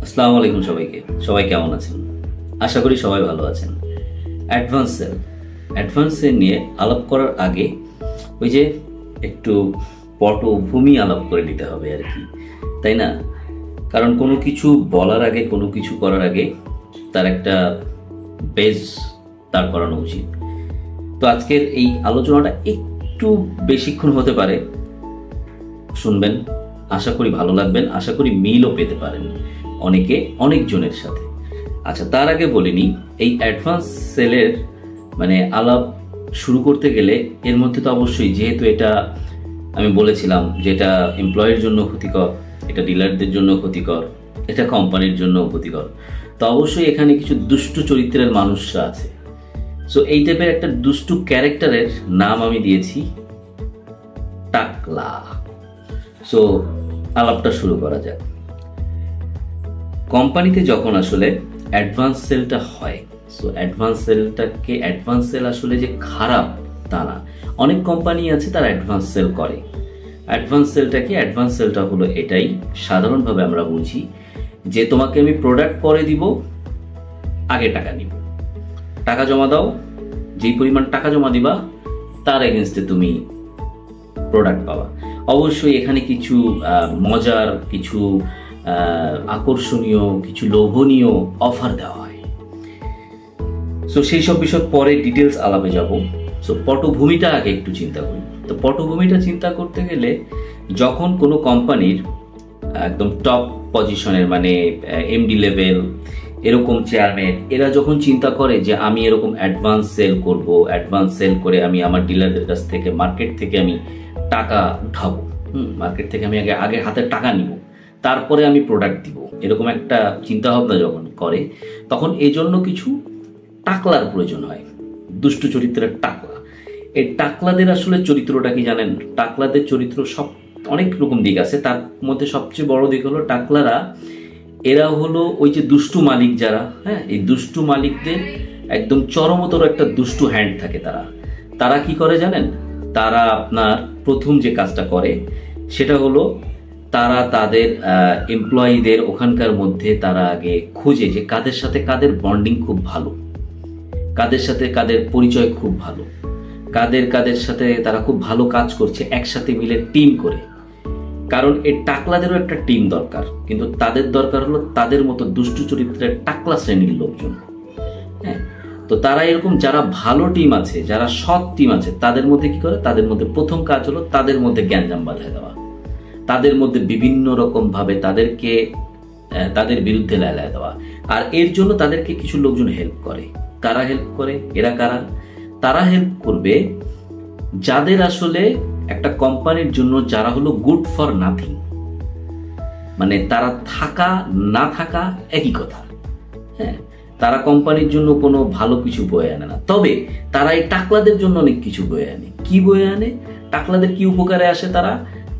আসসালামু আলাইকুম সবাইকে। সবাই কেমন আছেন? আশা করি সবাই ভালো আছেন। অ্যাডভান্স সেল নিয়ে আলাপ করার আগে ওই যে একটু পটভূমি আলাপ করে নিতে হবে আর কি, তাই না? কারণ কোনো কিছু বলার আগে, কোনো কিছু করার আগে তার একটা বেজ দাঁড় করানো উচিত। তো আজকের এই আলোচনাটা একটু বেশিক্ষণ হতে পারে, শুনবেন, আশা করি ভালো লাগবেন, আশা করি মিলও পেতে পারেন অনেকজনের সাথে। আচ্ছা, তার আগে বলিনি, এই অ্যাডভান্স সেলের আলাপ শুরু করতে গেলে এর মধ্যে তো অবশ্যই, যেহেতু এটা আমি বলেছিলাম যে এটা এমপ্লয়ের জন্য ক্ষতিকর, এটা ডিলারদের জন্য ক্ষতিকর, এটা কোম্পানির জন্য ক্ষতিকর, তো অবশ্যই এখানে কিছু দুষ্টু চরিত্রের মানুষরা আছে। সো এই টাইপের একটা দুষ্টু ক্যারেক্টারের নাম আমি দিয়েছি টাকলা। সো আলাপটা শুরু করা যাক। কোম্পানিতে যখন আসলে অ্যাডভান্স সেলটা হয়, সো অ্যাডভান্স সেল আসলে যে খারাপ তা না। অনেক কোম্পানি আছে তারা অ্যাডভান্স সেল করে। অ্যাডভান্স সেলটা হলো এটাই, সাধারণভাবে আমরা বুঝি যে তোমাকে আমি প্রোডাক্ট পরে দিব, আগে টাকা নিব, টাকা জমা দাও, যেই পরিমাণ টাকা জমা দিবা তার এগেনস্টে তুমি প্রোডাক্ট পাবা। অবশ্যই এখানে কিছু মজার, কিছু আকর্ষণীয়, কিছু লোভনীয় অফার দেওয়া হয়। সো সেই সব বিষয় পরে ডিটেলস আলাপে যাব। সো পটভূমিটা আগে একটু চিন্তা করি। তো পটভূমিটা চিন্তা করতে গেলে, যখন কোনো কোম্পানির একদম টপ পজিশনের এমডি লেভেল, এরকম চেয়ারম্যান, এরা যখন চিন্তা করে যে আমি এরকম অ্যাডভান্স সেল করব, অ্যাডভান্স সেল করে আমি আমার ডিলারদের কাছ থেকে, মার্কেট থেকে আমি টাকা উঠাবো, মার্কেট থেকে আমি আগে হাতে টাকা নিব, তারপরে আমি প্রোডাক্ট দিব, এরকম একটা চিন্তা ভাবনা যখন করে, তখন এই জন্য কিছু টাকলার প্রয়োজন হয়, দুষ্টু চরিত্রের টাকলা। এই টাকলাদের আসলে চরিত্রটা কি জানেন? টাকলাদের চরিত্র অনেক রকম দিক আছে, তার মধ্যে সবচেয়ে বড় দিক হলো টাকলারা, এরা হলো ওই যে দুষ্টু মালিক যারা, এই দুষ্টু মালিকদের একদম চরমতর একটা দুষ্টু হ্যান্ড থাকে। তারা কি করে জানেন? তারা আপনার প্রথম যে কাজটা করে সেটা হলো, তারা তাদের এমপ্লয়ীদের ওখানকার মধ্যে তারা আগে খোঁজে যে কাদের সাথে কাদের বন্ডিং খুব ভালো, কাদের সাথে কাদের পরিচয় খুব ভালো, কাদের সাথে তারা খুব ভালো কাজ করছে, একসাথে মিলে টিম করে। কারণ এই টাকলাদেরও একটা টিম দরকার, কিন্তু তাদের দরকার হলো তাদের মতো দুষ্টু চরিত্রের টাকলা শ্রেণীর লোকজন। তো তারা এরকম যারা ভালো টিম আছে, যারা সৎ টিম আছে, তাদের মধ্যে কি করে? তাদের মধ্যে প্রথম কাজ হলো তাদের মধ্যে গ্যাঞ্জাম বাঁধায় দেওয়া, তাদের মধ্যে বিভিন্ন রকম ভাবে তাদেরকে তাদের বিরুদ্ধে লাগায় দেওয়া। আর এর জন্য তাদেরকে কিছু লোকজন হেল্প করে। কারা হেল্প করে? এরা কারা? তারা হেল্প করবে যাদের আসলে একটা কোম্পানির জন্য, যারা হলো গুড ফর নাথিং, তারা থাকা না থাকা একই কথা। তারা কোম্পানির জন্য কোনো ভালো কিছু বয়ে আনে না, তবে তারা এই টাকলাদের জন্য অনেক কিছু বয়ে আনে। কি বয়ে আনে? টাকলাদের কি উপকারে আসে?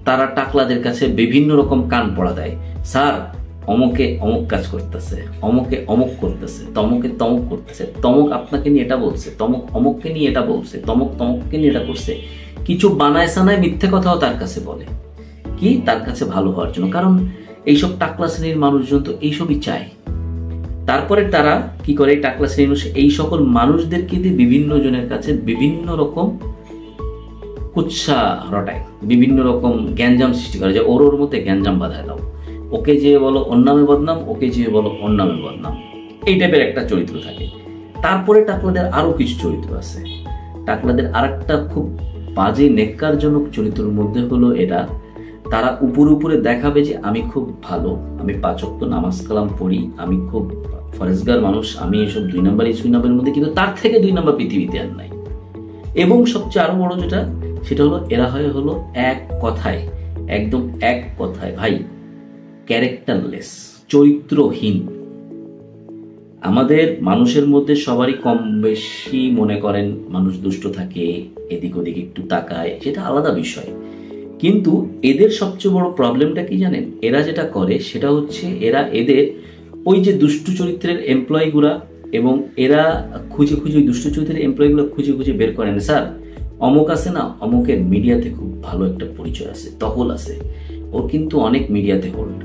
তারা টাকলাদের কাছে বিভিন্ন রকম কান পড়া দেয়। স্যার, অমুকে অমুক কাজ করতেছে, অমুকে অমুক করতেছে, তমুকে তমুক করতেছে, তমুক আপনাকে নিয়ে এটা বলছে, তমুক অমুককে নিয়ে এটা বলছে, তমুক তমুককে নিয়ে এটা করছে। কিছু বানায় সানায় মিথ্যে কথাও তার কাছে বলে, কি তার কাছে ভালো হওয়ার জন্য। কারণ এইসব টাকলা শ্রেণীর মানুষজন তো এইসবই চায়। তারপরে তারা কি করে? টাকলা শ্রেণীর মানুষ এই সকল মানুষদেরকে দিয়ে বিভিন্ন জনের কাছে বিভিন্ন রকম কুৎসা রটায়, বিভিন্ন রকম গ্যাঞ্জাম সৃষ্টি করে, যে ওর মধ্যে গ্যাঞ্জাম বাঁধায় দাও, ওকে যে বলো ওর নামে বদনাম, ওকে যে বলো ওর নামে বদনাম, এই টাইপের একটা চরিত্র থাকে। তারপরে টাকলাদের আরো কিছু চরিত্র আছে। টাকলাদের আরেকটা খুব বাজে নেককারজনক চরিত্রের মধ্যে হলো এরা, তারা উপরে দেখাবে যে আমি খুব ভালো, আমি 5 ওয়াক্ত নামাজ কালাম পড়ি, আমি খুব ফরেজগার মানুষ, আমি এসব 2 নম্বর 3 নম্বরের মধ্যে, কিন্তু তার থেকে 2 নম্বর পৃথিবীতে আর নাই। এবং সবচেয়ে আরো বড় যেটা, সেটা হলো এরা হলো একদম এক কথায় ভাই ক্যারেক্টারলেস, চরিত্রহীন। আমাদের মানুষের মধ্যে সবারই কম বেশি মনে করেন মানুষ দুষ্ট থাকে, এদিক ওদিক একটু তাকায়, সেটা আলাদা বিষয়। কিন্তু এদের সবচেয়ে বড় প্রবলেমটা কি জানেন? এরা যেটা করে সেটা হচ্ছে, এদের ওই যে দুষ্টু চরিত্রের এমপ্লয়িগুলা, এবং এরা খুঁজে ওই দুষ্টু চরিত্রের এমপ্লয়িগুলো খুঁজে বের করেন, স্যার অমুক আছে না, অমুকের মিডিয়াতে খুব ভালো একটা পরিচয় আছে, দখল আছে, ওর কিন্তু অনেক মিডিয়াতে হোল্ড,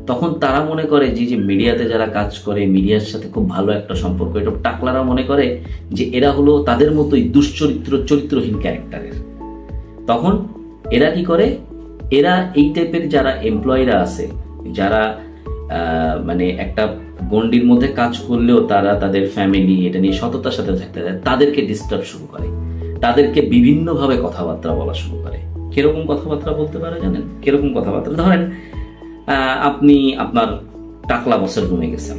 তখন তারা মনে করে যে মিডিয়াতে যারা কাজ করে, মিডিয়ার সাথে খুব ভালো একটা সম্পর্ক, এটা টাকলারা মনে করে যে এরা হলো তাদের মতোই চরিত্রহীন ক্যারেক্টারের। তখন এরা কি করে, এরা এই টাইপের যারা এমপ্লয়িরা আছে, যারা মানে একটা গণ্ডির মধ্যে কাজ করলেও তারা তাদের ফ্যামিলি এটা নিয়ে সততার সাথে থাকতে চায়, তাদেরকে ডিস্টার্ব শুরু করে, তাদেরকে বিভিন্নভাবে কথাবার্তা বলা শুরু করে। কিরকম কথাবার্তা বলতে পারে জানেন? কিরকম কথাবার্তা? ধরেন আপনি আপনার টাকলা বসের রুমে গেছেন,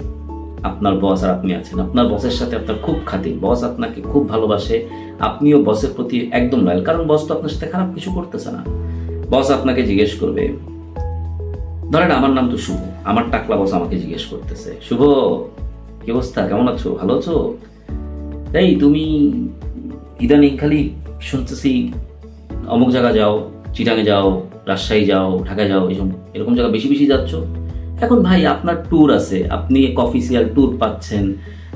আপনার বস আর আপনি আছেন, আপনার বসের সাথে আপনার খুব খাতির, বস আপনাকে খুব ভালোবাসে, আপনিও বসের প্রতি একদম লয়াল, কারণ বস তো আপনার সাথে খারাপ কিছু করতেছে না। বস আপনাকে জিজ্ঞেস করবে, ধরেন আমার নাম তো শুভ, আমার টাকলা বস আমাকে জিজ্ঞেস করতেছে, শুভ কি অবস্থা, কেমন আছো, ভালো আছো? এই তুমি ইদানিং খালি শুনতেছি অমুক জায়গা যাও, চিটাঙে যাও, রাজশাহী যাও, ঢাকা যাও, এরকম জায়গা বেশি বেশি যাচ্ছ। এখন ভাই আপনার ট্যুর আছে, আপনি অফিসিয়াল ট্যুর পাচ্ছেন,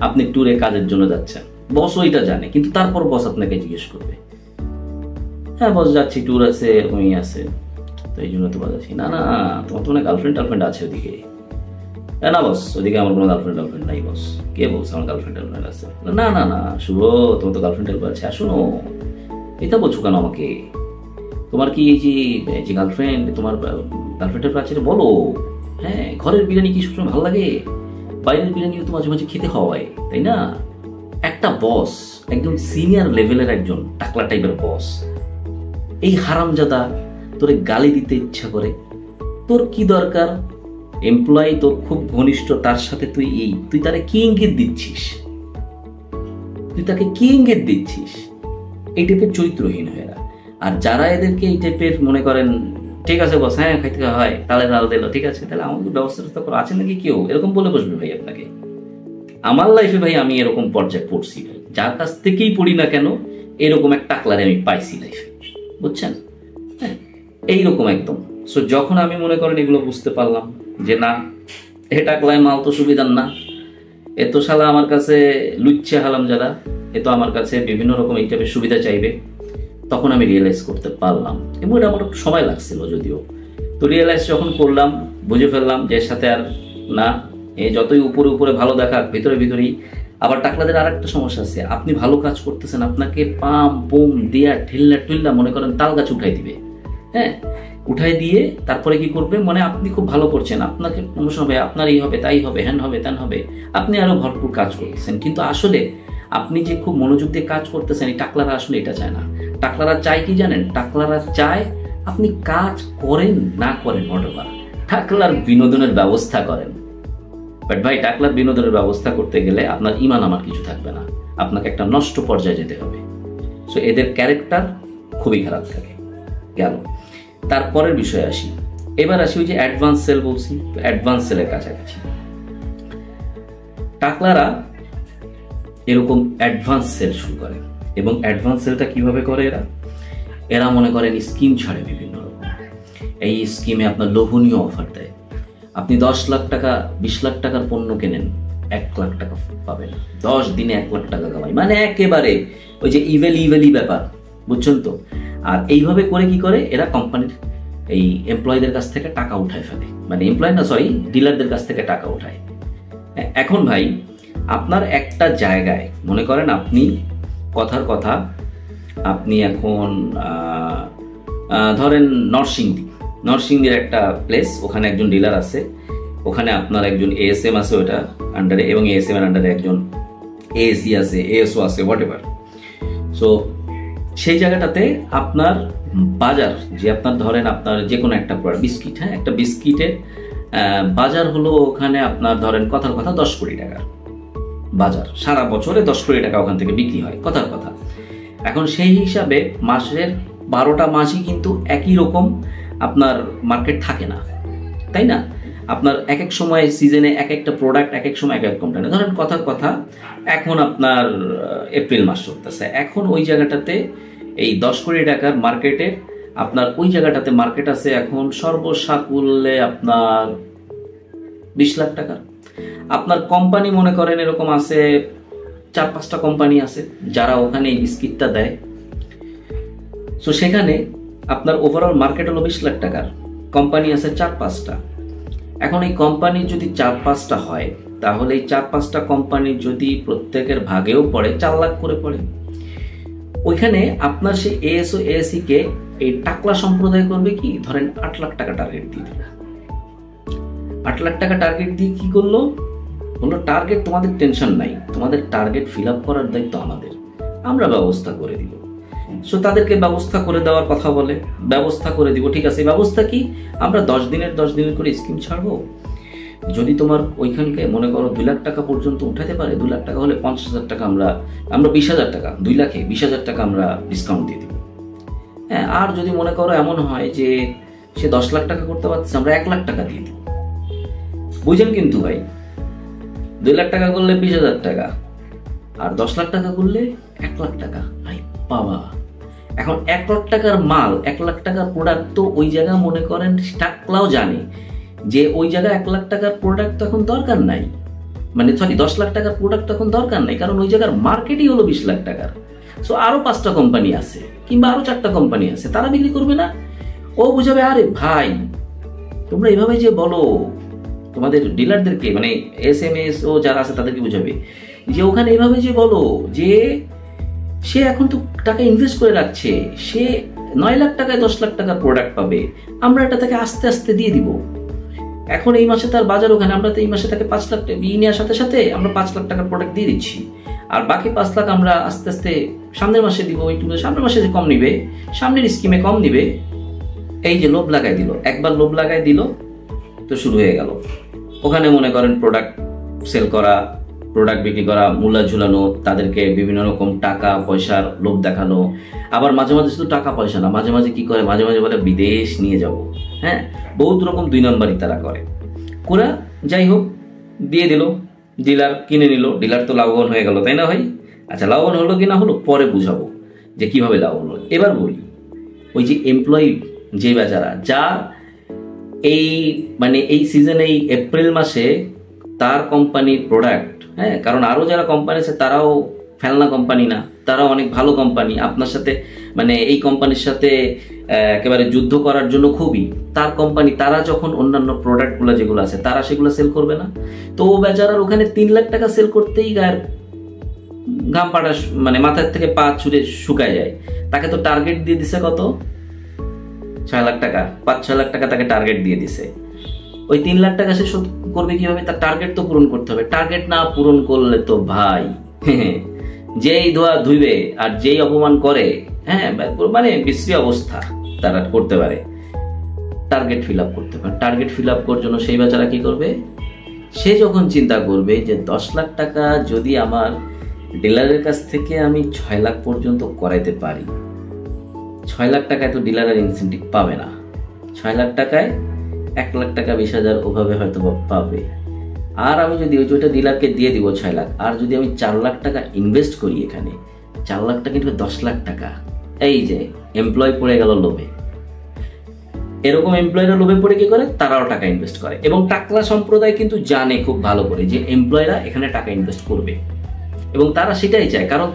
আপনি ট্যুরে কাজের জন্য যাচ্ছেন, বস ওইটা জানে, কিন্তু তারপর বস আপনাকে জিজ্ঞেস করবে, হ্যাঁ বস যাচ্ছি, ট্যুর আছে, এরকমই আছে, তো এই জন্য তো বাজাচ্ছি। না না, তোমার তো মানে গার্লফ্রেন্ড আছে ওদিকে। না বস, ওদিকে আমার কোনো গার্লফ্রেন্ড নাই বস। কে বলছে আমার গার্লফ্রেন্ড আছে? না না না শুভ, তোমার তো গার্লফ্রেন্ড আছে। শোনো, এটা বলছো কেন আমাকে? তোমার কি এই যে গার্লফ্রেন্ড, তোমার গার্লফ্রেন্ডের কাছে বলো। হ্যাঁ, ঘরের বিরিয়ানি কি সবসময় ভালো লাগে? বাইরের বিরিয়ানিও তো মাঝে মাঝে খেতে হয়, তাই না? একটা বস, একদম সিনিয়র লেভেলের একজন টাকলা টাইপের বস, এই হারামজাদা তোরে গালি দিতে ইচ্ছা করে, তোর কি দরকার? এমপ্লয়ি তোর খুব ঘনিষ্ঠ, তার সাথে তুই তারে কি ইঙ্গিত দিচ্ছিস? তুই তাকে কি ইঙ্গিত দিচ্ছিস? এই টাইপের চরিত্রহীন হয়ে। আর যারা এদেরকে এই টাইপের মনে করেন, ঠিক আছে বস, হ্যাঁ খাইতে হয়, তাহলে ডাল দিল, ঠিক আছে, তাহলে আমাদের ব্যবস্থা করে আছে নাকি কেউ? এরকম বলে বসবে ভাই আপনাকে? আমার লাইফে ভাই আমি এরকম পর্যায়ে পড়ছি ভাই, যার কাছ থেকেই পড়ি না কেন, এরকম এক টাকলারে আমি পাইছি লাইফে, বুঝছেন? হ্যাঁ, এইরকম একদম। সো যখন আমি মনে করেন এগুলো বুঝতে পারলাম যে না, এ টাকলায় মাল তো সুবিধার না, এ তো শালা আমার কাছে লুচ্ছে হালাম যারা, এ তো আমার কাছে বিভিন্ন রকম এই টাইপের সুবিধা চাইবে, তখন আমি রিয়েলাইজ করতে পারলাম। এবং এটা আমার একটু সময় লাগছিল যদিও। তো রিয়েলাইজ যখন করলাম, বুঝে ফেললাম যে এর সাথে আর না, এ যতই উপরে উপরে ভালো দেখাক, ভিতরে ভিতরেই। আবার টাকলাদের আর একটা সমস্যা আছে, আপনি ভালো কাজ করতেছেন, আপনাকে পাম পুম দিয়া ঠেল্লা মনে করেন তাল গাছ উঠাই দিবে। হ্যাঁ, উঠাই দিয়ে তারপরে কি করবে, মানে আপনি খুব ভালো করছেন, আপনাকে প্রমোশন হবে, আপনার এই হবে, তাই হবে, হ্যান হবে, ত্যান হবে, আপনি আরো ভরপুর কাজ করতেছেন। কিন্তু আসলে আপনি যে খুব মনোযোগ দিয়ে কাজ করতেছেন, এই টাকলারা আসলে এটা চায় না। টাকলারা চায় কি জানেন? টাকলারা চায় আপনি কাজ করেন না করেন হোয়াটএভার, টাকলার বিনোদনের ব্যবস্থা করেন। বাট ভাই, টাকলার বিনোদনের ব্যবস্থা করতে গেলে আপনার ইমান আমার কিছু থাকবে না, আপনাকে একটা নষ্ট পর্যায়ে যেতে হবে। সো এদের ক্যারেক্টার খুবই খারাপ থাকে। গেল, তারপরের বিষয়ে আসি। এবার আসি ওই যে অ্যাডভান্স সেল বলছি, অ্যাডভান্স সেলের কাছাকাছি টাকলারা এরকম অ্যাডভান্স সেল শুরু করে। এবং অ্যাডভান্স সেলটা কিভাবে করে এরা মনে করেন স্কিম ছাড়ে বিভিন্ন রকম। এই স্কিমে আপনার লোভনীয় অফার দেয়। আপনি 10 লাখ টাকা 20 লাখ টাকার পণ্য কেনেন, 1 লাখ টাকা পাবেন, 10 দিনে 1 লাখ টাকা কামাই, মানে একেবারে ওই যে ইভেলি ব্যাপার, বুঝছেন তো? আর এইভাবে করে কি করে এরা কোম্পানির এই এমপ্লয়ীদের কাছ থেকে টাকা উঠায় ফেলে, মানে ডিলারদের কাছ থেকে টাকা উঠায়। এখন ভাই, আপনার একটা জায়গায় মনে করেন আপনি কথার কথা, আপনি এখন ধরেন নরসিংদীর একটা প্লেস, ওখানে একজন ডিলার আছে, ওখানে আপনার একজন এএসএম আছে ওটা আন্ডারে, এবং এএসএম এর আন্ডারে একজন এএসি আছে, এএসও আছে, হোয়াটএভার। সো সেই জায়গাটাতে আপনার বাজার, যে আপনার ধরেন আপনার যে কোনো একটা বিস্কিট, হ্যাঁ, একটা বিস্কিটের বাজার হলো ওখানে আপনার ধরেন কথার কথা 10 কোটি টাকার বাজার, সারা বছরে 10 কোটি টাকা ওখান থেকে বিক্রি হয়, কথার কথা। এখন সেই হিসাবে মাসের 12টা মাসই কিন্তু একই রকম আপনার মার্কেট থাকে না, তাই না? আপনার এক এক সময় সিজনে এক একটা প্রোডাক্ট, এক এক সময় এক এক কোম্পানি। ধরেন কথার কথা, এখন আপনার এপ্রিল মাস চলতেছে, এখন ওই জায়গাটাতে এই 10 কোটি টাকার মার্কেটে আপনার ওই জায়গাটাতে মার্কেট আছে এখন সর্বসাকুল্যে আপনার 20 লাখ টাকা। আপনার কোম্পানি মনে করেন এরকম আছে 4-5টা কোম্পানি আছে যারা ওখানে এই বিস্কিটটা দেয়। সো সেখানে আপনার ওভারঅল মার্কেট হলো 20 লাখ টাকার, কোম্পানি আছে 4-5টা। এখন এই কোম্পানি যদি 4-5টা হয়, তাহলে এই 4-5টা কোম্পানি যদি প্রত্যেকের ভাগেও পড়ে 4 লাখ করে পড়ে, ওইখানে আপনার সেই এএসও এএসসি কে এই টাকলা সম্প্রদায় করবে কি, ধরেন 8 লাখ টাকা টার্গেট দিয়ে দিল। 8 লাখ টাকা টার্গেট দিয়ে কি করলো, বললো টার্গেট তোমাদের টেনশন নাই, তোমাদের টার্গেট ফিল আপ করার দায়িত্ব আমাদের, আমরা ব্যবস্থা করে দিব। সো তাদেরকে ব্যবস্থা করে দেওয়ার কথা বলে, ব্যবস্থা করে দিব, ঠিক আছে। ব্যবস্থা কি, আমরা 10 দিনের করে স্কিম ছাড়বো, যদি তোমার ওইখানকে মনে করো 2 লাখ টাকা পর্যন্ত উঠাতে পারে, 2 লাখ টাকা হলে 50,000 টাকা আমরা 20,000 টাকা, 2 লাখে 20,000 টাকা আমরা ডিসকাউন্ট দিয়ে দিব। হ্যাঁ, আর যদি মনে করো এমন হয় যে সে 10 লাখ টাকা করতে পারছে, আমরা 1 লাখ টাকা দিয়ে দিব। বুঝেন কিন্তু ভাই, 2 লাখ টাকা করলে 20,000 টাকা, আর 10 লাখ টাকা করলে 1 লাখ টাকা। ভাই বাবা, এখন 1 লাখ টাকার মাল, 1 লাখ টাকার প্রোডাক্ট তো ওই জায়গায় মনে করেন টাকলাও জানে যে ওই জায়গায় 1 লাখ টাকার প্রোডাক্ট তো এখন দরকার নাই, মানে সরি 10 লাখ টাকার প্রোডাক্ট তো এখন দরকার নাই, কারণ ওই জায়গার মার্কেটই হলো 20 লাখ টাকার। সো আরো 5টা কোম্পানি আছে কিংবা আরো 4টা কোম্পানি আছে, তারা বিক্রি করবে না। ও বুঝাবে, আরে ভাই তোমরা এইভাবে যে বলো তোমাদের ডিলারদেরকে, মানে SMS ও যারা আছে তাদেরকে বুঝাবে যে ওখানে এইভাবে যে বলো যে সে এখন তো টাকা ইনভেস্ট করে রাখছে, সে 9 লাখ টাকায় 10 লাখ টাকার প্রোডাক্ট পাবে, আমরা এটা তাকে আস্তে আস্তে দিয়ে দিব। এখন এই মাসে তার বাজার ওখানে, আমরা তো এই মাসে তাকে 5 লাখ টাকা বিয়ে নেওয়ার সাথে সাথে আমরা 5 লাখ টাকার প্রোডাক্ট দিয়ে দিচ্ছি, আর বাকি 5 লাখ আমরা আস্তে আস্তে সামনের মাসে দিব। সামনের মাসে যে কম নিবে, সামনের স্কিমে কম নিবে। এই যে লোভ লাগাই দিল, একবার লোভ লাগাই দিল তো শুরু হয়ে গেল। ওখানে মনে করেন প্রোডাক্ট সেল করা, প্রোডাক্ট বিক্রি করা, মূল্য ঝুলানো, তাদেরকে বিভিন্ন রকম টাকা পয়সার লোভ দেখানো। আবার মাঝে মাঝে শুধু টাকা পয়সা না, মাঝে মাঝে কি করে, মাঝে মাঝে বলে বিদেশ নিয়ে যাব। হ্যাঁ, বহুত রকম 2 নম্বরই তারা করে। কোরা যাই হোক দিয়ে দিল, ডিলার কিনে নিল, ডিলার তো লাভবান হয়ে গেল, তাই না ভাই? আচ্ছা, লাভবান হলো কি না হলো পরে বুঝাবো যে কিভাবে লাভবান হলো। এবার বলি, ওই যে এমপ্লয়ি যে বেচারা, যা এই মানে এই সিজনে এই এপ্রিল মাসে তার কোম্পানির প্রোডাক্ট, হ্যাঁ, কারণ আরো যারা কোম্পানি আছে তারাও ফেলনা কোম্পানি না, তারাও অনেক ভালো কোম্পানি, আপনার সাথে মানে এই কোম্পানির সাথে একেবারে যুদ্ধ করার জন্য খুবই তার কোম্পানি, তারা যখন অন্যান্য প্রোডাক্টগুলো যেগুলো আছে তারা সেগুলো সেল করবে না। তো ও বেচারার ওখানে 3 লাখ টাকা সেল করতেই গায়ের ঘাম পাড়া, মানে মাথার থেকে পা ছুঁড়ে শুকায় যায়। তাকে তো টার্গেট দিয়ে দিছে কত, 6 লাখ টাকা, 5-6 লাখ টাকা তাকে টার্গেট দিয়ে দিছে। ওই 3 লাখ টাকা সে শোধ করবে কিভাবে? তার টার্গেট তো পূরণ করতে হবে। টার্গেট না পূরণ করলে তো ভাই যেই ধোয়া ধুইবে আর যেই অপমান করে, হ্যাঁ, মানে বিশ্রী অবস্থা তারা করতে পারে। টার্গেট ফিল আপ করতে পারে। টার্গেট ফিল আপ করার জন্য সেই বেচারা কি করবে, সে যখন চিন্তা করবে যে 10 লাখ টাকা যদি আমার ডিলারের কাছ থেকে আমি 6 লাখ পর্যন্ত করাইতে পারি, 6 লাখ টাকায় তো ডিলারের ইনসেন্টিভ পাবে না। 6 লাখ টাকায় 1 লাখ টাকা 20,000 ওভাবে হয়তো পাবে। আর আমি যদি ওইটা ডিলারকে দিয়ে দিব 6 লাখ, আর যদি আমি 4 লাখ টাকা ইনভেস্ট করি এখানে, 4 লাখ টাকা কিন্তু 10 লাখ টাকা। এই যে এমপ্লয় পড়ে গেল লোভে। এরকম এমপ্লয়িরা লোভে পড়ে কি করে, তারাও টাকা ইনভেস্ট করে। এবং টাকলা সম্প্রদায় কিন্তু জানে খুব ভালো করে যে এমপ্লয়িরা এখানে টাকা ইনভেস্ট করবে, এবং তারা সেটাই চায়, কারণ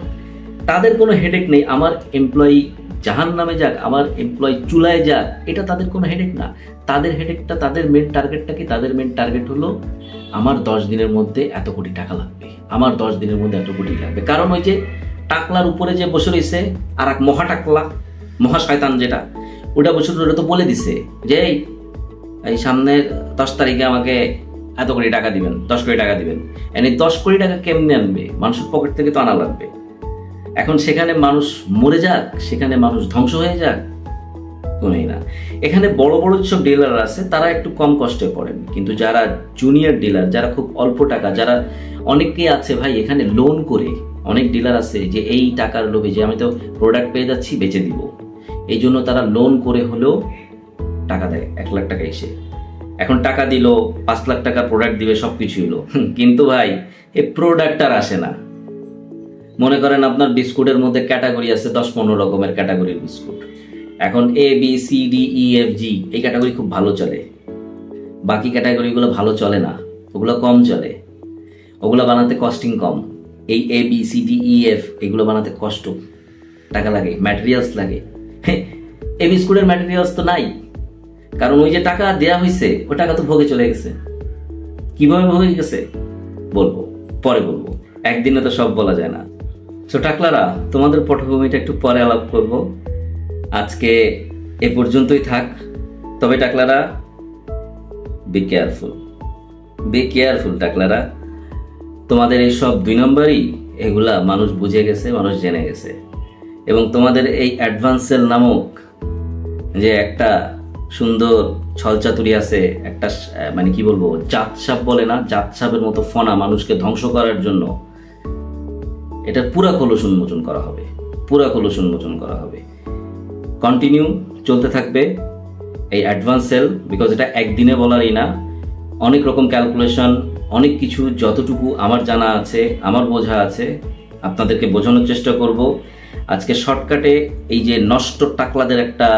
তাদের কোনো হেডেক নেই। আমার এমপ্লয়ি জাহান নামে যাক, আমার এমপ্লয়ি চুলায় যাক, এটা তাদের কোনো হেডেক না। তাদের হেডেকটা, তাদের মেন টার্গেটটা কি? তাদের মেন টার্গেট হলো আমার 10 দিনের মধ্যে এত কোটি টাকা লাগবে, আমার 10 দিনের মধ্যে এত কোটি লাগবে। কারণ ওই যে টাকলার উপরে যে বসে রয়েছে আর এক মহা টাকলা, মহা শয়তান যেটা, ওটা বসে ওটা তো বলে দিছে যে এই সামনের 10 তারিখে আমাকে এত কোটি টাকা দিবেন, 10 কোটি টাকা দিবেন। এনে 10 কোটি টাকা কেমনে আনবে? মানুষের পকেট থেকে তো আনা লাগবে। এখন সেখানে মানুষ মরে যাক, সেখানে মানুষ ধ্বংস হয়ে যাক, কোনোই না। এখানে বড় বড় যেসব ডিলার আছে তারা একটু কম কষ্টে পড়েন, কিন্তু যারা জুনিয়র ডিলার, যারা খুব অল্প টাকা, যারা অনেকেই আছে ভাই এখানে লোন করে, অনেক ডিলার আছে যে এই টাকার লোভে যে আমি তো প্রোডাক্ট পেয়ে যাচ্ছি বেচে দিব, এই জন্য তারা লোন করে হলেও টাকা দেয় 1 লাখ টাকা এসে। এখন টাকা দিল, 5 লাখ টাকা প্রোডাক্ট দিবে, সবকিছু হলো, কিন্তু ভাই এই প্রোডাক্ট আর আসে না। মনে করেন আপনার বিস্কুটের মধ্যে ক্যাটাগরি আছে 10-15 রকমের ক্যাটাগরির বিস্কুট। এখন ABCDEFG এই ক্যাটাগরি খুব ভালো চলে, বাকি ক্যাটাগরিগুলো ভালো চলে না, ওগুলো কম চলে, ওগুলো বানাতে কস্টিং কম। এই ABCDEF এগুলো বানাতে কষ্ট, টাকা লাগে, ম্যাটেরিয়ালস লাগে। এই বিস্কুটের ম্যাটেরিয়ালস তো নাই, কারণ ওই যে টাকা দেয়া হয়েছে ওই টাকা তো ভোগে চলে গেছে। কিভাবে ভোগে গেছে বলবো, পরে বলবো, একদিনে তো সব বলা যায় না। তো টাকলারা, তোমাদের পটভূমিটা একটু পরে আলাপ করব, আজকে এ পর্যন্তই থাক। তবে টাকলারা, বি কেয়ারফুল, বি কেয়ারফুল টাকলারা। তোমাদের এই সব 2 নম্বরই এগুলা মানুষ বুঝে গেছে, মানুষ জেনে গেছে। এবং তোমাদের এই অ্যাডভান্স সেল নামক যে একটা সুন্দর ছলচাতুরি আছে, একটা মানে কি বলবো, জাতসাপ বলে না, জাতসাপের মতো ফনা মানুষকে ধ্বংস করার জন্য, এটা পুরা খোলস উন্মোচন করা হবে, পুরা খোলস উন্মোচন করা হবে। কন্টিনিউ চলতে থাকবে এই অ্যাডভান্স সেল, বিকজ এটা একদিনে বলারই না, অনেক রকম ক্যালকুলেশন, অনেক কিছু যতটুকু আমার জানা আছে, আমার বোঝা আছে, আপনাদেরকে বোঝানোর চেষ্টা করব। আজকে শর্টকাটে এই যে নষ্ট টাকলাদের একটা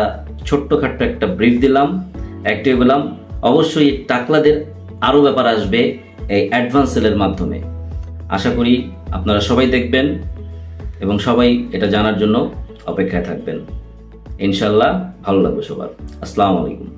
ছোট্টখাট্ট একটা ব্রিফ দিলাম, অ্যাক্টিভ হলাম। অবশ্যই টাকলাদের আরও ব্যাপার আসবে এই অ্যাডভান্স সেলের মাধ্যমে। আশা করি আপনারা সবাই দেখবেন এবং সবাই এটা জানার জন্য অপেক্ষায় থাকবেন। ইনশাল্লাহ ভালো লাগবে সবার। আসসালামু আলাইকুম।